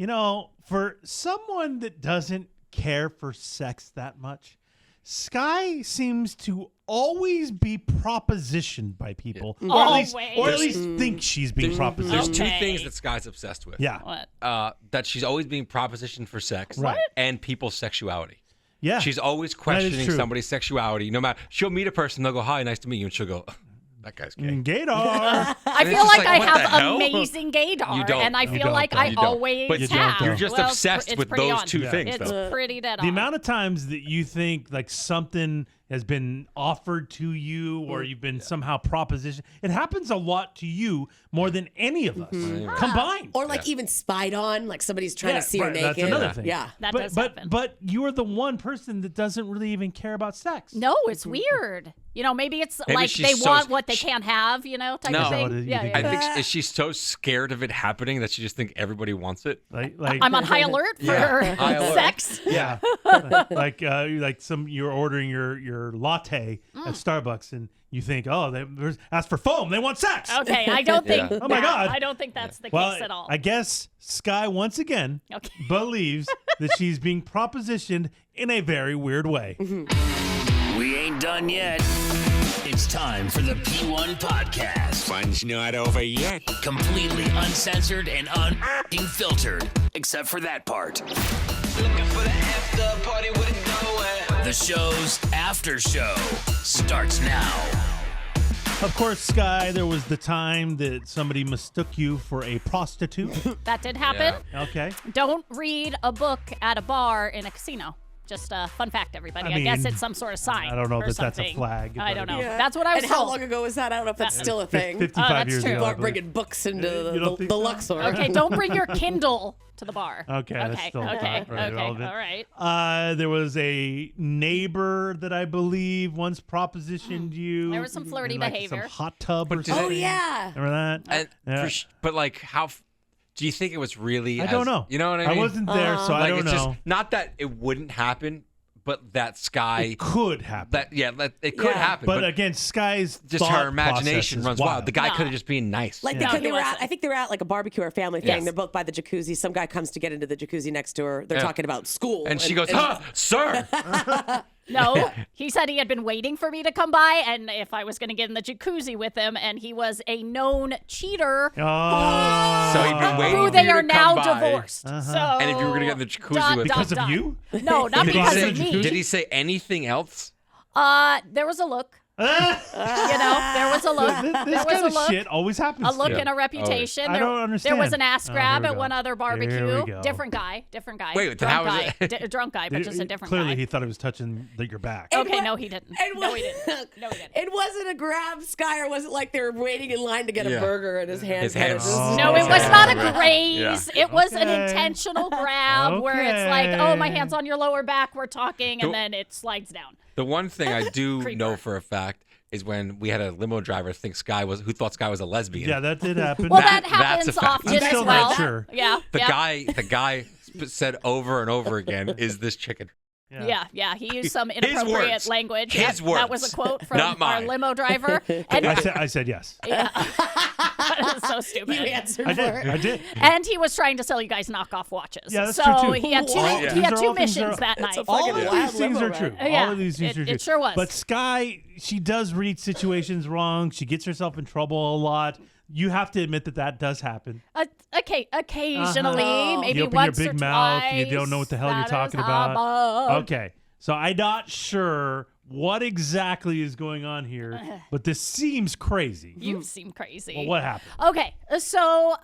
For someone that doesn't care for sex that much, Sky seems to always be propositioned by people, or at least think she's being propositioned. There's two things that Sky's obsessed with. Yeah. What? That she's always being propositioned for sex, Right. and people's sexuality. Yeah. She's always questioning true. somebody's sexuality. No matter, she'll meet a person, they'll go, "Hi, nice to meet you," and she'll go, "That guy's gay." Gaydar. I it's feel just like like, I what the have hell? amazing gaydar, You don't. and I You feel don't, like though. I You don't. always But you don't, have. though. You're just Well, obsessed it's with pretty those on. two things, It's though. pretty dead on. The amount of times that you think like something has been offered to you or you've been somehow propositioned, it happens a lot to you more than any of us combined. Or like even spied on, like somebody's trying to see her right, naked. that's another thing. Yeah. That but does but happen. but you're the one person that doesn't really even care about sex. No, it's weird. Maybe it's Maybe like she's they so- want what they can't have, type No. of Is that thing. what it- you think I that- think is she so scared of it happening that she just think everybody wants it? Like I'm on high alert for High alert. sex. yeah, like you're ordering your latte at Starbucks and you think, oh, there's ask for foam, they want sex. Okay, I don't think. Oh my God. I don't think that's the Well, case at all. I guess Sky once again Okay. believes that she's being propositioned in a very weird way. We ain't done yet. It's time for the P1 podcast. Fun's not over yet. Completely uncensored and unfiltered, except for that part. Looking for the after party with it going. The show's after show starts now. Of course, Sky, there was the time that somebody mistook you for a prostitute. That did happen. Okay. Don't read a book at a bar in a casino. Just a fun fact, everybody. I I guess mean, it's some sort of sign. I don't know or that that's a something. flag, I but- don't know. Yeah. That's what I was And how told. long ago was that? I don't know if that's still a thing. 55 that's years true. ago. People I are believe. bringing books into You don't think the so? Luxor. Okay, don't bring your Kindle to the bar. Okay, that's Okay. still Okay. not very relevant. All right. There was a neighbor that I believe once propositioned you. There was some flirty in, like, behavior. Some hot tub or did something. Oh, yeah. Remember that? And Yeah. but like, how do you think it was really? I don't know. You know what I mean? I wasn't there, so I Like, don't it's know. just not that it wouldn't happen, but that Sky. It could happen. It could happen. but again, Sky's just thought her imagination process is runs wild. The guy No. could have just been nice. Like No, they he were at, wasn't. I think they were at like a barbecue or a family thing. Yes. They're both by the jacuzzi. Some guy comes to get into the jacuzzi next to her. They're Yeah. talking about school. and she goes, "Huh, sir." No, he said he had been waiting for me to come by, and if I was going to get in the jacuzzi with him, and he was a known cheater Oh. So he'd been waiting who for they you are to now come by. divorced. So, And if you were gonna get in the jacuzzi with- Because of you? No, not Did he because say? of me. Did he say anything else? There was a look. There was a look. This There was kind a of look. shit always happens. A look to me. and a reputation. I There- don't understand. There was an ass Oh, grab here we at go. one other Here barbecue. we go. Different guy. Wait, drunk how was guy. it? Drunk guy, but just a different Clearly, guy. he thought he was touching your back. And Okay, what- no, he didn't. And No, he didn't. No, he didn't. It wasn't a grab, Sky, or was it like they were waiting in line to get a Yeah. burger and his hand? His kinda hands- just- Oh. No, it was not a graze. Yeah. It was an Okay. intentional grab where it's like, oh, my Okay. hand's on your lower back, we're talking, and Cool. then it slides down. The one thing I do Creeper. know for a fact is when we had a limo driver who thought Sky was a lesbian. Yeah, that did happen. Well, That- that that's happens a fact. often I'm as still well. not sure. Yeah. The yeah. guy said over and over again, "Is this chicken?" Yeah, he used some inappropriate words. language. His Yep, That was words. a quote from Not our mine. limo driver. And I said yes. yeah. That is so stupid. You answered I for did. it. I did. And he was trying to sell you guys knockoff watches. Yeah, that's so true, too. he had two. What? He These had are two all things missions that- that That's night. a All fucking of wild these things limo are ride. true. Yeah, All of these things it- are true. it sure was. But Sky, she does read situations wrong. She gets herself in trouble a lot. You have to admit that does happen. Okay, occasionally, Uh-huh. maybe You open once your or big mouth. twice. You don't know what the hell you're that talking has about. happened. Okay. So I'm not sure what exactly is going on here, but this seems crazy. You seem crazy. Well, what happened? Okay, so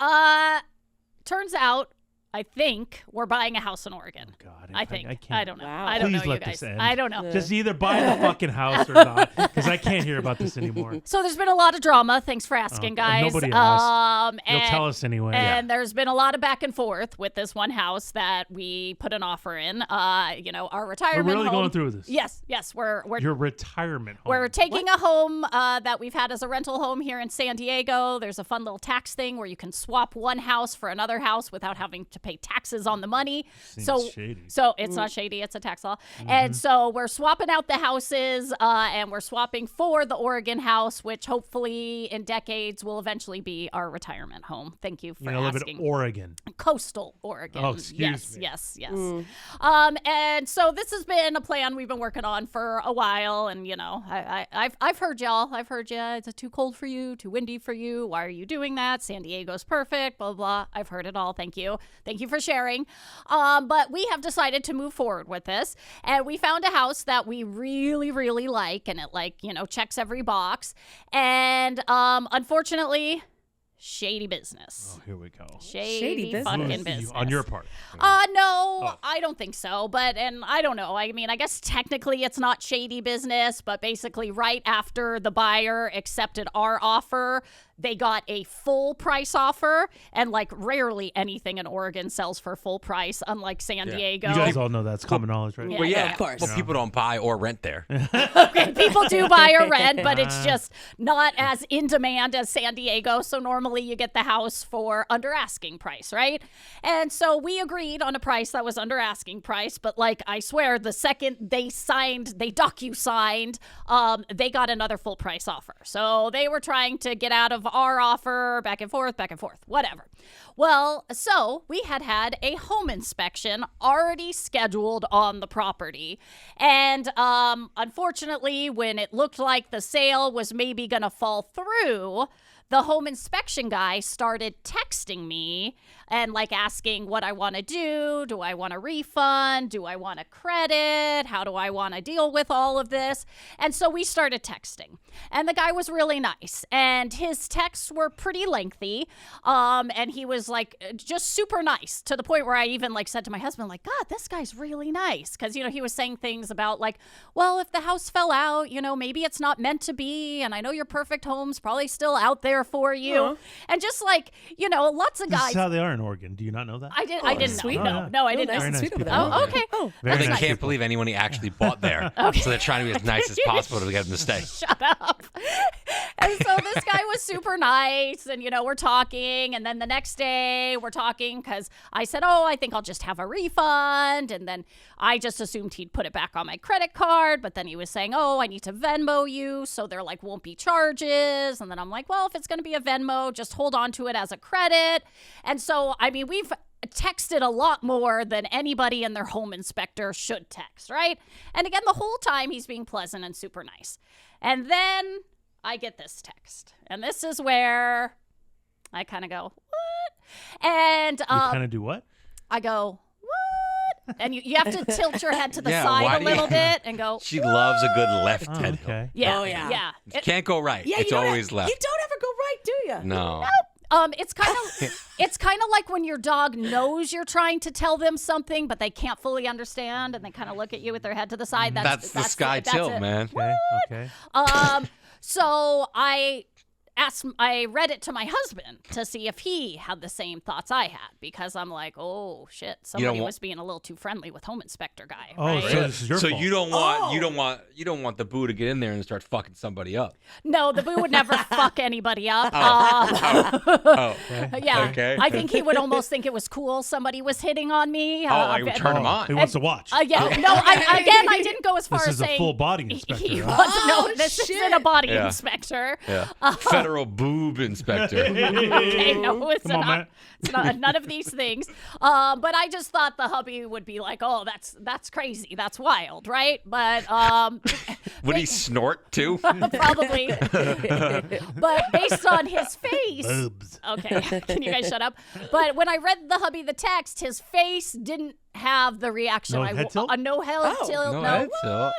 turns out, I think we're buying a house in Oregon. God, I think. I can't. I don't know. Wow. I don't Please know, you let guys. this end. I don't know. Just either buy the fucking house or not, because I can't hear about this anymore. So there's been a lot of drama. Thanks for asking, guys. nobody asked. You'll and- tell us anyway. And there's been a lot of back and forth with this one house that we put an offer in. Our We're retirement really home. going through this. Yes, we're Your retirement home. we're taking a home that we've had as a rental home here in San Diego. There's a fun little tax thing where you can swap one house for another house without having to pay taxes on the money. Seems shady. So it's not shady, it's a tax law. And so we're swapping out the houses and we're swapping for the Oregon house, which hopefully in decades will eventually be our retirement home. Thank you for You're gonna live asking. in Oregon. coastal Oregon. Oh, excuse me. Yes. And so this has been a plan we've been working on for a while, and I've heard y'all. I've heard you. It's too cold for you, too windy for you. Why are you doing that? San Diego's perfect. Blah blah. I've heard it all. Thank you for sharing. But we have decided to move forward with this, and we found a house that we really, really like, and it checks every box. And unfortunately, shady business. Oh, here we go. Shady business. fucking business. On your part. No, I don't think so. And I don't know. I mean, I guess technically it's not shady business, but basically right after the buyer accepted our offer, they got a full price offer, and rarely anything in Oregon sells for full price, unlike San Diego. You guys all know that's common knowledge, right? Yeah. Well, yeah, of course. Well, people don't buy or rent there. Okay, people do buy or rent, but it's just not as in demand as San Diego. So normally you get the house for under asking price, right? And so we agreed on a price that was under asking price, but I swear the second they docu-signed, they got another full price offer. So they were trying to get out of our offer, back and forth, whatever. Well, so we had a home inspection already scheduled on the property. And unfortunately, when it looked like the sale was maybe going to fall through, the home inspection guy started texting me and asking what I want to do. Do I want a refund? Do I want a credit? How do I want to deal with all of this? And so we started texting, and the guy was really nice, and his texts were pretty lengthy. And he was just super nice, to the point where I even said to my husband, God, this guy's really nice. Cause he was saying things about well, if the house fell out, maybe it's not meant to be. And I know your perfect home's probably still out there for you. Aw. And just lots of This guys. is how they are in Oregon. Do you not know that? I didn't sweet. know. No, I didn't nice know. and nice sweet over people. there. Oh, okay. Oh, Well, they nice can't people. believe anyone he actually bought there. So they're trying to be as nice as possible to get him to stay. Shut up. And so this guy was super nice, and we're talking, and then the next day we're talking because I said, I think I'll just have a refund, and then I just assumed he'd put it back on my credit card, but then he was saying, I need to Venmo you, so there won't be charges. And then I'm like, well, if it's going to be a Venmo, just hold on to it as a credit. And so we've texted a lot more than anybody and their home inspector should text, right? And again, the whole time he's being pleasant and super nice. And then I get this text, and this is where I kind of go, what? And You kind of do what? I go, what? And you have to tilt your head to the Yeah, why side a do you- little bit and go, She loves a good left Oh, head. okay. yeah, Oh, yeah. yeah. You can't go right. yeah, It's you don't always left. You don't ever go right, do you? No. It's kind of like when your dog knows you're trying to tell them something, but they can't fully understand, and they kind of look at you with their head to the side. That's the sky tilt, it. man. Okay. So I read it to my husband to see if he had the same thoughts I had, because I'm like, oh shit, somebody want- was being a little too friendly with home inspector guy. Oh, right? so this is your So fault. you don't want the boo to get in there and start fucking somebody up. No, the boo would never fuck anybody up. Oh. Yeah, Okay. I think he would almost think it was cool somebody was hitting on me. I would turn him on. He wants to watch. Yeah, no, I didn't go as far This as is a saying full body inspector. He huh? wasn't. No, Oh, this isn't shit. a body Yeah. inspector. Yeah. Federal boob inspector. Okay, no, it's Come on, not. man. It's not none of these things. But I just thought the hubby would be like, "Oh, that's crazy. That's wild, right?" But Would he snort too? probably. But based on his face, Boobs. okay, can you guys shut up? But when I read the hubby the text, his face didn't have the reaction. No head tilt? No head Oh. tilt. No No. head tilt.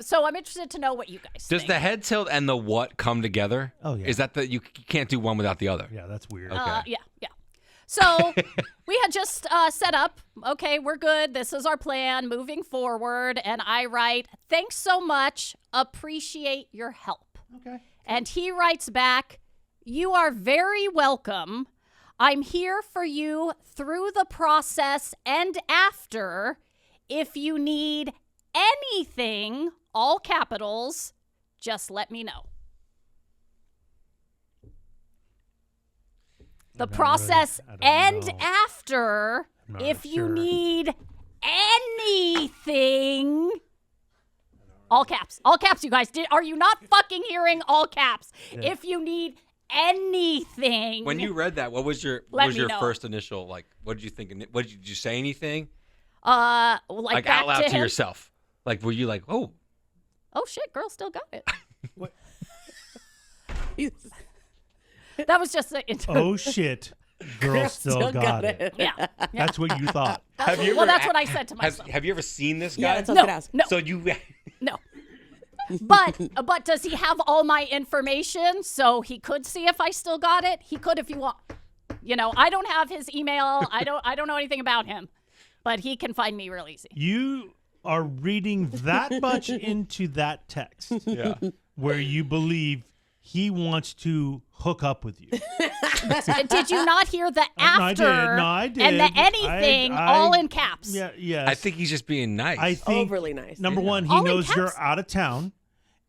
So I'm interested to know what you guys Does think. the head tilt and the what come together? Oh, yeah. Is that you can't do one without the other? Yeah, that's weird. Okay. Yeah. So we had just set up, okay, we're good. This is our plan moving forward. And I write, thanks so much. Appreciate your help. Okay. And he writes back, you are very welcome. I'm here for you through the process and after. If you need anything, all capitals, just let me know. The I'm not process really- I don't and know. after, I'm not if you sure. need anything. All caps, you guys. Are you not fucking hearing all caps? If you need anything. When you read that, what was your Let me know. first initial like? What did you think? Did you say anything? Like back out loud to him? yourself? Like, were you like, oh, Oh shit, girl still got it. He's- That was just Oh shit, girl still got it. yeah. That's what you thought. have you? Well, ever that's what I said to myself. Have you ever seen this Yeah, guy? that's what I was gonna ask. No. So you. No. But does he have all my information so he could see if I still got it? He could if you want. You know, I don't have his email. I don't know anything about him. But he can find me real easy. You are reading that much into that text Yeah. where you believe he wants to hook up with you. Did you not hear the after No, I did. and the anything all in caps? Yeah, yes. I think he's just being nice. I think Overly nice. Number one, he All in knows caps? you're out of town,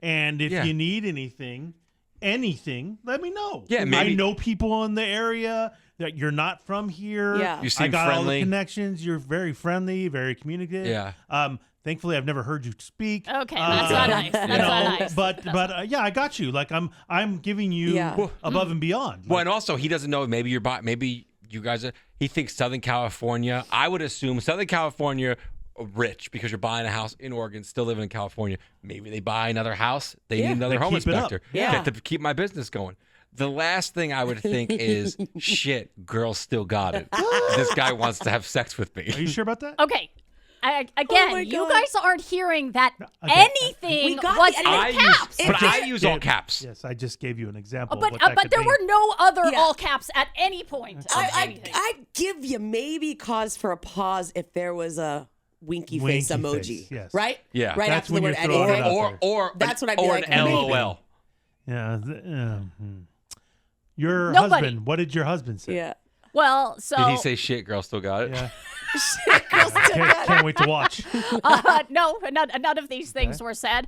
and if Yeah. you need anything, let me know. Yeah, I maybe- know people in the area that you're not from here. Yeah. You seem I got all the friendly. connections. You're very friendly, very communicative. Yeah. Thankfully, I've never heard you speak. Okay, that's not nice. That's You know, not nice. but yeah, I got you. Like I'm giving you Yeah. above and beyond. Well, Like, and also he doesn't know. Maybe maybe you guys are. He thinks Southern California. I would assume Southern California rich because you're buying a house in Oregon, still living in California. Maybe they buy another house. They need another They home keep it up. inspector. Yeah. To keep my business going. The last thing I would think is, shit, girl still got it. This guy wants to have sex with me. are you sure about that? Okay. Again, my you God. guys aren't hearing that Okay. anything We got was the in I caps. use, but I use all caps. Yes, I just gave you an example. of But what that but could there be. were no other Yeah. all caps at any point. of anything. I give you maybe cause for a pause if there was a winky face Winky emoji. face, yes. Right? Yeah. Right That's after when the word you're throwing it anything. out. Or That's what I'd be or like, an maybe. LOL. Yeah. Your Nobody. husband. What did your husband say? Yeah. Well, so Did he say shit? Girl still got it. Yeah. Can't wait to watch. no, none of these things were said.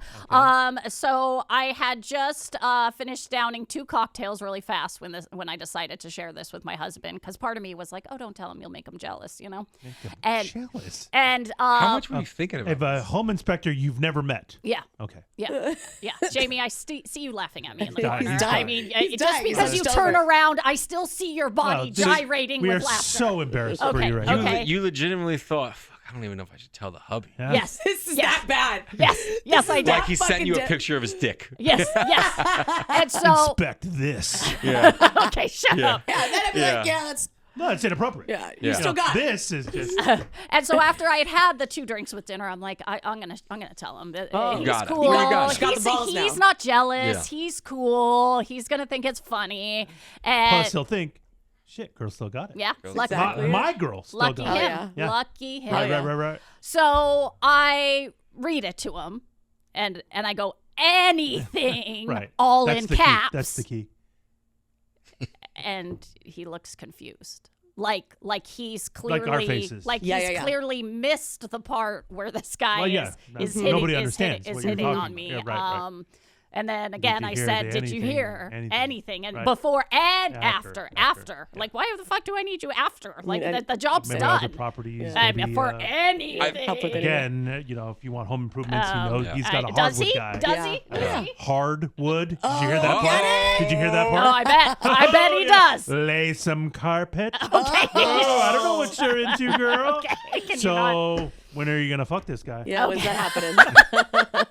So I had just finished downing 2 cocktails really fast when I decided to share this with my husband, because part of me was like, oh, don't tell him, you'll make him jealous, you know. And Jealous. and How much were you thinking about? Of a home inspector you've never met. yeah. Okay. Yeah, yeah, Jamie, I see you laughing at me in the dying. corner. He's I dying. mean, He's just dying. He's because you hunched turn over. around, I still see your body this- gyrating we with are laughter. so embarrassed for Okay, you right okay. now. You legitimately thought, fuck, I don't even know if I should tell the hubby. Yeah. Yes, This is yes, that bad. yes, I did. Like he sent fucking you a dead. picture of his dick. Yes, yes. And so, Inspect this. Yeah. okay, shut up. Yeah, then I'd be like, yeah, that's No, it's inappropriate. yeah. Yeah. You still got it. This is just. And so after I had the 2 drinks with dinner, I'm like, I'm gonna tell him that he's got it. cool. You got it. Got the balls He's now. not jealous. Yeah. He's cool. He's gonna think it's funny. And Plus, he'll think, shit, girl still got it. yeah, lucky, Exactly. My girl still lucky got him. it. yeah. Yeah. Lucky him. Right, yeah. right. So I read it to him, and I go anything, Right. all That's in the caps. Key. That's the key. And he looks confused. Like he's clearly Like our faces. Yeah, he's yeah, yeah. clearly missed the part where this guy Well, yeah. is No, hitting, nobody is understands hitting, what is you're hitting talking on about. me. Yeah, right. And then again, you I hear said, the "Did you anything, hear anything?" And Right. before and After. after. Yeah. Like, why the fuck do I need you after? Like, mean, the job's Maybe done. other properties. I mean, maybe, for anything. help with it. again, if you want home improvements, he knows Yeah. he's got a does hardwood he? guy. Does Yeah. he? Yeah. Does he? Hardwood. Did you hear that Oh, part? get it? Did you hear that Oh, part? I bet he does. Lay some carpet. Okay. Oh, I don't know what you're into, girl. Okay, can you not? So, when are you gonna fuck this guy? Yeah, when's that happening?